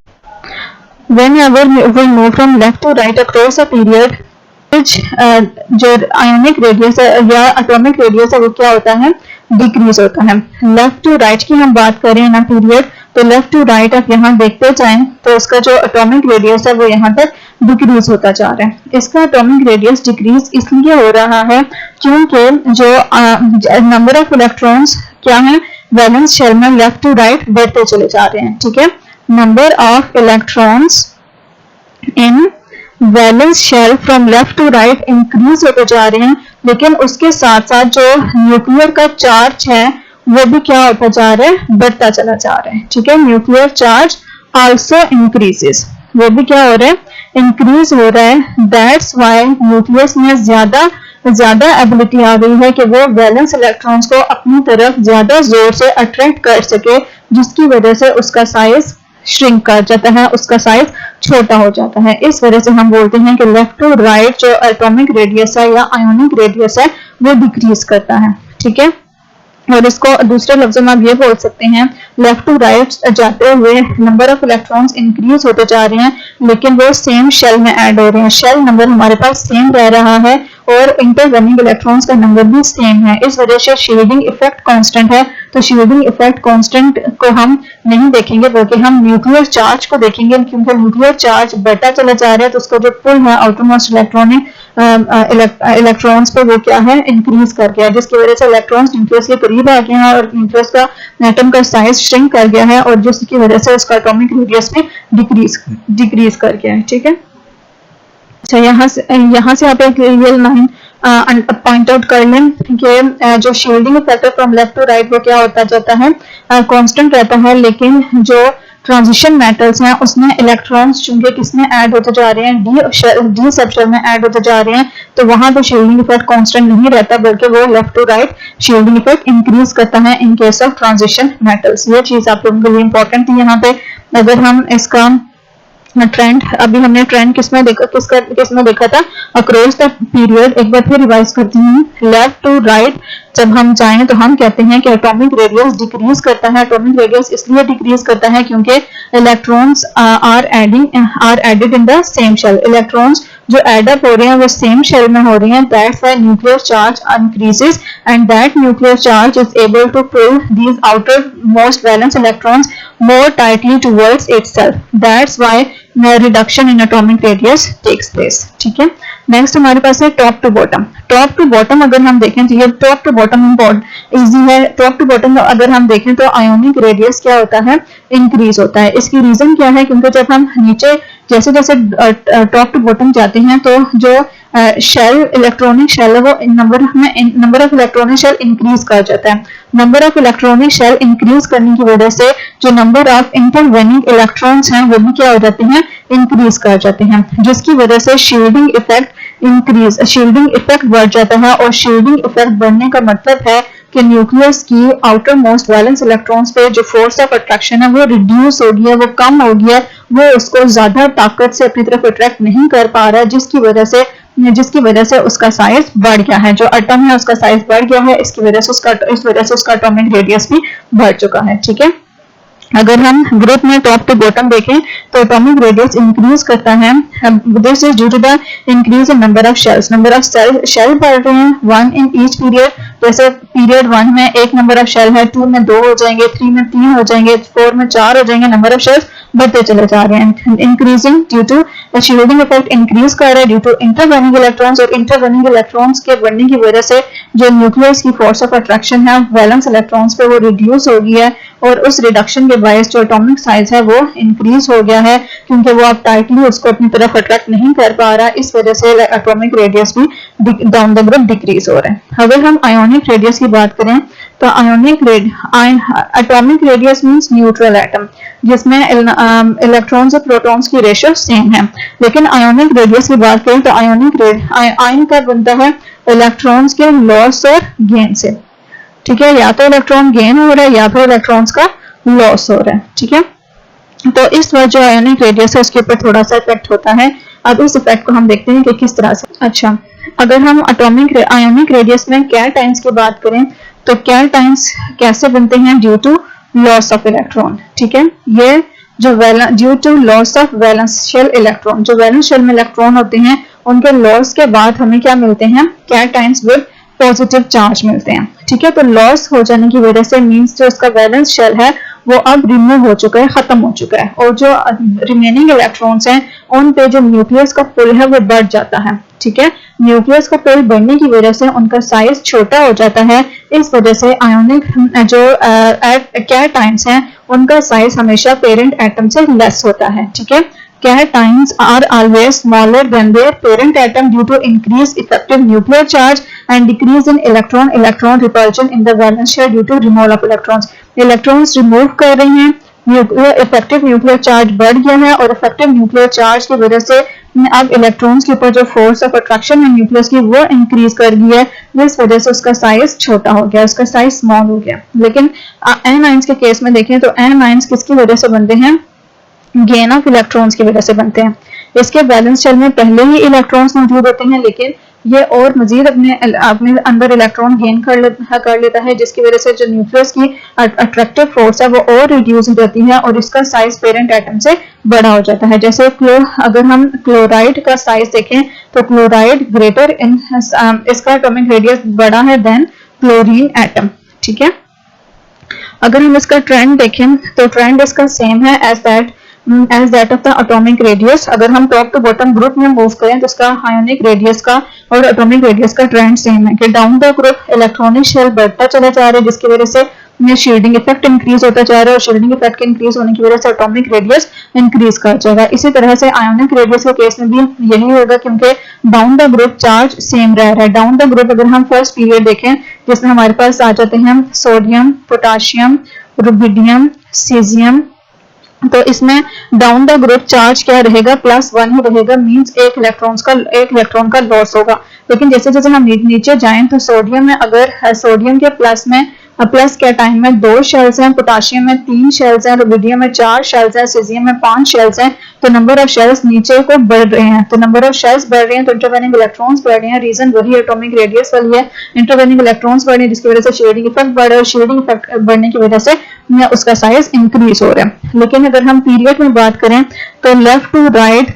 whenever we move from left to right across a period, जो आयोनिक रेडियस है या एटॉमिक रेडियस है वो क्या होता है, डिक्रीज होता है। लेफ्ट टू राइट की हम बात करें ना पीरियड, तो लेफ्ट टू राइट आप यहाँ देखते जाएं तो इसका जो एटॉमिक रेडियस है वो यहाँ तक डिक्रीज होता जा रहा है। इसका एटॉमिक रेडियस डिक्रीज इसलिए हो रहा है क्योंकि जो नंबर ऑफ इलेक्ट्रॉन्स क्या है वैलेंस शेल में लेफ्ट टू राइट बढ़ते चले जा रहे हैं। ठीक है, number of electrons in valence shell from left to right increase होते जा रहे हैं, लेकिन उसके साथ साथ जो न्यूक्लियर का चार्ज है वो भी क्या होता जा रहा है, बढ़ता चला जा रहा है। ठीक है, न्यूक्लियर चार्ज आल्सो इंक्रीजेस, वो भी क्या हो रहा है, इंक्रीज हो रहा है। दैट्स व्हाई न्यूक्लियस में ज्यादा एबिलिटी आ गई है कि वो वैलेंस इलेक्ट्रॉन्स को अपनी तरफ ज्यादा जोर से अट्रैक्ट कर सके, जिसकी वजह से उसका साइज श्रिंक कर जाता है, उसका साइज छोटा हो जाता है। इस वजह से हम बोलते हैं कि लेफ्ट टू राइट जो एटॉमिक रेडियस है या आयोनिक रेडियस है वो डिक्रीज करता है। ठीक है, और इसको दूसरे लफ्जों में आप ये बोल सकते हैं, लेफ्ट टू राइट जाते हुए नंबर ऑफ इलेक्ट्रॉन्स इंक्रीज होते जा रहे हैं, लेकिन वो सेम शेल में ऐड हो रहे हैं। शेल नंबर हमारे पास सेम रह रहा है और इंटररनिंग इलेक्ट्रॉन्स का नंबर भी सेम है। इस वजह से शील्डिंग इफेक्ट कांस्टेंट है। तो शील्डिंग इफेक्ट कांस्टेंट को हम नहीं देखेंगे बल्कि हम न्यूक्लियर चार्ज को देखेंगे, क्योंकि न्यूक्लियर चार्ज बढ़ता चला जा रहा है तो उसका जो पुल है आउटरमोस्ट इलेक्ट्रॉन्स पे वो क्या है, इंक्रीज कर गया, जिसकी वजह से इलेक्ट्रॉन्स न्यूक्लियस के करीब आ गए हैं और न्यूक्लियस का एटम का साइज श्रिंक कर गया है और जिसकी वजह से उसका एटॉमिक रेडियस में डिक्रीज कर गया है। ठीक है, अच्छा यहाँ से आप एक रियल लाइन पॉइंट आउट कर लें कि जो shielding effect from left to right वो क्या होता जाता है, कांस्टेंट रहता है, लेकिन जो ट्रांजिशन मेटल्स हैं उसमें इलेक्ट्रॉन्स चूंकि किसमें ऐड होते जा रहे हैं, डी सबशेल में ऐड होते जा रहे हैं, तो वहां पे शील्डिंग इफेक्ट कांस्टेंट नहीं रहता बल्कि वो left to right shielding effect increase करता है in case of transition metals. ये चीज आप लोगों के लिए इंपॉर्टेंट थी यहाँ पे। अगर हम इसका ट्रेंड, अभी हमने ट्रेंड किसमें देखा था, अक्रॉस द पीरियड, एक बार फिर रिवाइज करती हूँ। लेफ्ट टू राइट जब हम जाएं तो हम कहते हैं कि एटॉमिक रेडियस डिक्रीज करता है। एटॉमिक रेडियस इसलिए डिक्रीज करता है क्योंकि electrons are added in the same shell. Electrons जो एड अप हो रहे हैं वो सेम शेल में हो रहे हैं। That's why nuclear charge increases and that nuclear charge is able to pull these outermost valence electrons more tightly towards itself. That's why reduction in atomic radius takes place. ठीक है, next हमारे पास है top to bottom. Top to bottom अगर हम देखें तो ये टॉप टू बॉटम इजी है। टॉप टू बॉटम अगर हम देखें तो आयोनिक रेडियस क्या होता है, इंक्रीज होता है। इसकी रीजन क्या है, क्योंकि जब हम नीचे जैसे जैसे टॉप टू बॉटम जाते हैं तो जो शेल इलेक्ट्रॉनिक शेल है वो number of electronic shell increase कर जाता है। Number of electronic shell increase करने की वजह से जो नंबर ऑफ इंटरवेनिंग इलेक्ट्रॉन्स हैं वो भी क्या हो जाते हैं, इंक्रीज कर जाते हैं, जिसकी वजह से शील्डिंग इफेक्ट बढ़ जाता है। और शील्डिंग इफेक्ट बढ़ने का मतलब है कि न्यूक्लियस की आउटर मोस्ट वैलेंस इलेक्ट्रॉन्स पे जो फोर्स ऑफ अट्रैक्शन है वो रिड्यूस हो गया, वो कम हो गया, वो उसको ज्यादा ताकत से अपनी तरफ अट्रैक्ट नहीं कर पा रहा है, जिसकी वजह से उसका साइज बढ़ गया है। जो एटम है उसका साइज बढ़ गया है, इस वजह से उसका एटॉमिक रेडियस भी बढ़ चुका है। ठीक है, अगर हम ग्रुप में टॉप टू बॉटम देखें तो एटॉमिक रेडियस इंक्रीज करता है। This is due to the increase in number of shells. Number of shell बढ़ रहे हैं, 1 इन ईच पीरियड। जैसे पीरियड 1 में 1 नंबर ऑफ शेल है, 2 में 2 हो जाएंगे, 3 में 3 हो जाएंगे, 4 में 4 हो जाएंगे। नंबर ऑफ शेल्स बढ़ते चले जा रहे हैं। Increasing due to shielding effect increase कर रहा है ड्यू टू इंटरवेनिंग इलेक्ट्रॉन्स, और इंटरवेनिंग इलेक्ट्रॉन्स के बढ़ने की वजह से जो न्यूक्लियस की फोर्स ऑफ अट्रैक्शन है वैलेंस इलेक्ट्रॉन्स पे वो रिड्यूस हो गई है, और उस रिडक्शन के बायस जो एटॉमिक साइज है वो इंक्रीज हो गया है, क्योंकि वो अब टाइटली उसको अपनी तरफ अट्रैक्ट नहीं कर पा रहा। इस वजह से एटॉमिक रेडियस भी डाउन द ग्रुप डिक्रीज हो रहा है। अगर हम आयोनिक रेडियस की बात करें तो atomic radius means neutral atom, जिसमें इलेक्ट्रॉन्स और प्रोटॉन्स की रेशियो सेम है। लेकिन आयोनिक रेडियस की बात करें तो आयन का बनता है इलेक्ट्रॉन्स के लॉस और गेन से। ठीक है, या तो इलेक्ट्रॉन गेन हो रहा है या फिर इलेक्ट्रॉन्स का लॉस हो रहा है। ठीक है, तो इस वजह जो आयोनिक रेडियस है उसके ऊपर थोड़ा सा इफेक्ट होता है। अब इस इफेक्ट को हम देखते हैं कि किस तरह से। अच्छा, अगर हम आयोनिक रेडियस में कैटाइंस की बात करें तो कैटाइंस कैसे बनते हैं, due to loss of electron. ठीक है, ये जो due to loss of valence shell electron, जो वैलेंस शेल में इलेक्ट्रॉन होते हैं उनके लॉस के बाद हमें क्या मिलते हैं, कैटाइंस विद पॉजिटिव चार्ज मिलते हैं। ठीक है, तो लॉस हो जाने की वजह से मींस जो उसका वैलेंस शेल है वो अब रिमूव हो चुका है, खत्म हो चुका है, और जो रिमेनिंग इलेक्ट्रॉन्स हैं उन पे जो न्यूक्लियस का पुल है वो बढ़ जाता है। ठीक है, न्यूक्लियस का पुल बढ़ने की वजह से उनका साइज छोटा हो जाता है। इस वजह से आयोनिक जो कैटाइंस हैं उनका साइज हमेशा पेरेंट एटम से लेस होता है। ठीक है, cations are always smaller than their parent atom due to increased effective nuclear charge and decrease in electron repulsion in the valence shell due to removal of electrons. Electrons remove कर रहे हैं, effective nuclear charge बढ़ गया है, और effective nuclear charge की वजह से अब इलेक्ट्रॉन्स के ऊपर जो फोर्स ऑफ अट्रैक्शन है न्यूक्लियस की वो इंक्रीज कर गई है, जिस वजह से उसका साइज छोटा हो गया, उसका साइज स्मॉल हो गया। लेकिन एनाइंस के केस में देखें तो एनाइंस किसकी वजह से बनते हैं, गेन ऑफ इलेक्ट्रॉन्स की वजह से बनते हैं। इसके बैलेंस शेल में पहले ही इलेक्ट्रॉन्स मौजूद होते हैं, लेकिन ये और मजीद अपने अंदर इलेक्ट्रॉन गेन कर लेता है, जिसकी वजह से जो न्यूक्लियस की अट्रैक्टिव फोर्स है वो और रिड्यूस हो जाती है और इसका साइज पेरेंट एटम से बड़ा हो जाता है। जैसे अगर हम क्लोराइड का साइज देखें तो क्लोराइड ग्रेटर इन इसका एटॉमिक रेडियस बड़ा है देन क्लोरीन एटम। ठीक है, अगर हम इसका ट्रेंड देखें तो ट्रेंड इसका सेम है as that of the atomic radius. अगर हम टॉप टू बॉटम ग्रुप में मूव करें तो इसका आयोनिक रेडियस का और एटॉमिक रेडियस का ट्रेंड सेम है कि down the group electronic shell बढ़ता चला जा रहा है, जिसकी वजह से शील्डिंग इफेक्ट इंक्रीज होता जा रहा है और शील्डिंग इफेक्ट के इंक्रीज होने की वजह से एटॉमिक रेडियस इंक्रीज कर जाएगा। इसी तरह से आयोनिक रेडियस के केस में भी यही होगा, क्योंकि down the group charge same रह रहा है। डाउन द ग्रुप अगर हम फर्स्ट पीरियड देखें जिसमें हमारे पास आ जाते हैं सोडियम, पोटाशियम, रुबिडियम, सीजियम, तो इसमें डाउन द ग्रुप चार्ज क्या रहेगा, +1 ही रहेगा, मींस एक इलेक्ट्रॉन का लॉस होगा। लेकिन जैसे जैसे हम नीचे जाएं तो सोडियम में अगर सोडियम के प्लस के टाइम में 2 शेल्स हैं, पोटाशियम में 3 शेल्स हैं, रुबिडियम में 4 शेल्स हैं, सीजियम में 5 शेल्स हैं, तो नंबर ऑफ शेल्स नीचे को बढ़ रहे हैं। तो नंबर ऑफ शेल्स बढ़ रहे हैं तो इंटरवेनिंग इलेक्ट्रॉन्स बढ़ रहे हैं। रीजन वही एटॉमिक रेडियस वाली है, इंटरवेनिंग इलेक्ट्रॉन्स बढ़ रहे हैं जिसकी वजह से शील्डिंग इफेक्ट बढ़ रहा है और शील्डिंग इफेक्ट बढ़ने की वजह से उसका साइज इंक्रीज हो रहा है। लेकिन अगर हम पीरियड में बात करें तो लेफ्ट टू राइट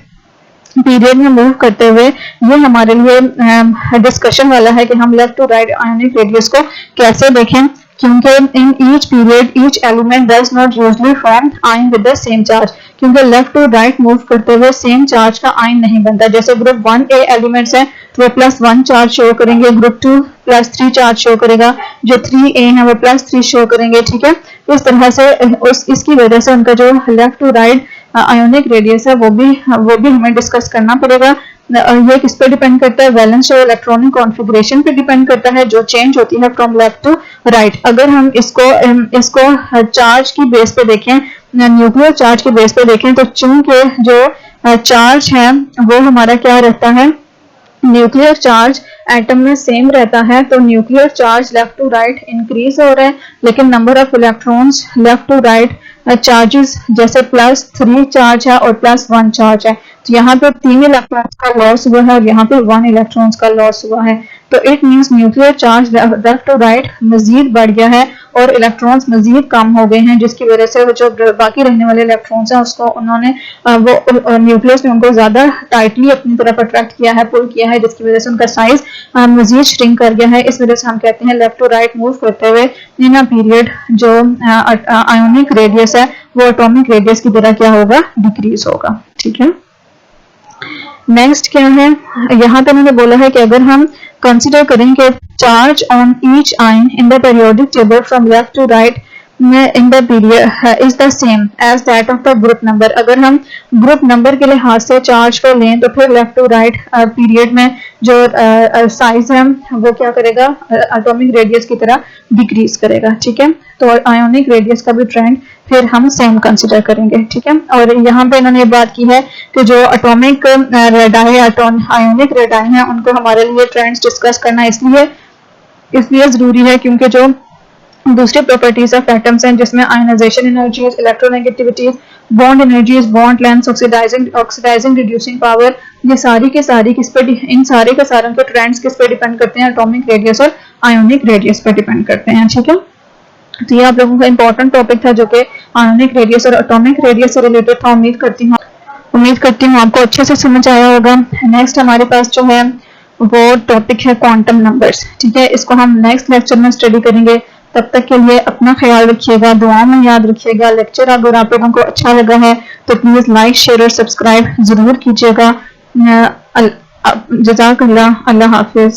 पीरियड में मूव करते हुए ये हमारे लिए डिस्कशन वाला है कि हम left to right ionic radius को कैसे देखें, क्योंकि in each period each element does not usually form ion with the same charge, क्योंकि लेफ्ट टू राइट मूव करते हुए सेम चार्ज का आयन नहीं बनता। जैसे ग्रुप 1A एलिमेंट्स हैं तो वो +1 चार्ज शो करेंगे, ग्रुप 2 +3 चार्ज शो करेगा, जो 3A है वो +3 शो करेंगे। ठीक है, इस तरह से इसकी वजह से उनका जो left to right ionic radius है वो भी हमें डिस्कस करना पड़ेगा। ये किस पे डिपेंड करता है, वैलेंस और इलेक्ट्रॉनिक कॉन्फ़िगरेशन पे डिपेंड करता है जो चेंज होती है फ्रॉम लेफ्ट टू राइट। अगर हम इसको चार्ज की बेस पे देखें, न्यूक्लियर चार्ज की बेस पे देखें, तो चूंकि जो चार्ज है वो हमारा क्या रहता है, न्यूक्लियर चार्ज एटम में सेम रहता है, तो nuclear charge left to right increase हो रहा है, लेकिन number of electrons left to right charges जैसे +3 चार्ज है और +1 चार्ज है, तो यहाँ पे 3 इलेक्ट्रॉन्स का लॉस हुआ है और यहाँ पे 1 इलेक्ट्रॉन्स का लॉस हुआ है। तो it means nuclear charge left to right मजीद बढ़ गया है और इलेक्ट्रॉन्स मजीद कम हो गए हैं, जिसकी वजह से जो बाकी रहने वाले इलेक्ट्रॉन्स हैं उसको उन्होंने वो न्यूक्लियस ने उनको ज्यादा टाइटली अपनी तरफ अट्रैक्ट किया है, पुल किया है, जिसकी वजह से उनका साइज मजीद श्रिंक कर गया है। इस वजह से हम कहते हैं लेफ्ट टू राइट मूव करते हुए इन पीरियड जो आयोनिक रेडियस है वो एटॉमिक रेडियस की तरह क्या होगा, डिक्रीज होगा। ठीक है, नेक्स्ट क्या है, यहाँ पे मैंने बोला है कि अगर हम कंसिडर करें कि charge on each ion in the periodic table from left to right in the period is the same as that of the group number. अगर हम ग्रुप नंबर के लिहाज से चार्ज को लें तो फिर लेफ्ट टू राइट पीरियड में जो साइज है वो क्या करेगा, एटॉमिक रेडियस की तरह डिक्रीज करेगा। ठीक है, तो आयोनिक रेडियस का भी ट्रेंड फिर हम सेम कंसिडर करेंगे। ठीक है, और यहाँ पे इन्होंने बात की है कि जो एटॉमिक रेडाई आयोनिक रेडाई है उनको हमारे लिए ट्रेंड्स डिस्कस करना इसलिए जरूरी है क्योंकि जो दूसरी प्रॉपर्टीज ऑफ एटम्स हैं जिसमें ionization energies, electronegativities, bond energies, bond length, oxidizing reducing power, ये सारी के सारी किस पे, इन सारे के सारे के ट्रेंड्स किस पे डिपेंड करते हैं, एटॉमिक रेडियस और आयोनिक रेडियस पे डिपेंड करते हैं। ठीक है, तो ये आप लोगों का इंपॉर्टेंट टॉपिक था जो कि आयोनिक रेडियस और एटॉमिक रेडियस से रिलेटेड था। उम्मीद करती हूँ आपको अच्छे से समझ आया होगा। नेक्स्ट हमारे पास जो है वो टॉपिक है क्वांटम नंबर्स। ठीक है, इसको हम नेक्स्ट लेक्चर में स्टडी करेंगे। तब तक के लिए अपना ख्याल रखिएगा, दुआ में याद रखिएगा। लेक्चर अगर आप लोगों को अच्छा लगा है तो प्लीज लाइक, शेयर और सब्सक्राइब जरूर कीजिएगा। जज़ाकल्लाह, अल्लाह हाफिज।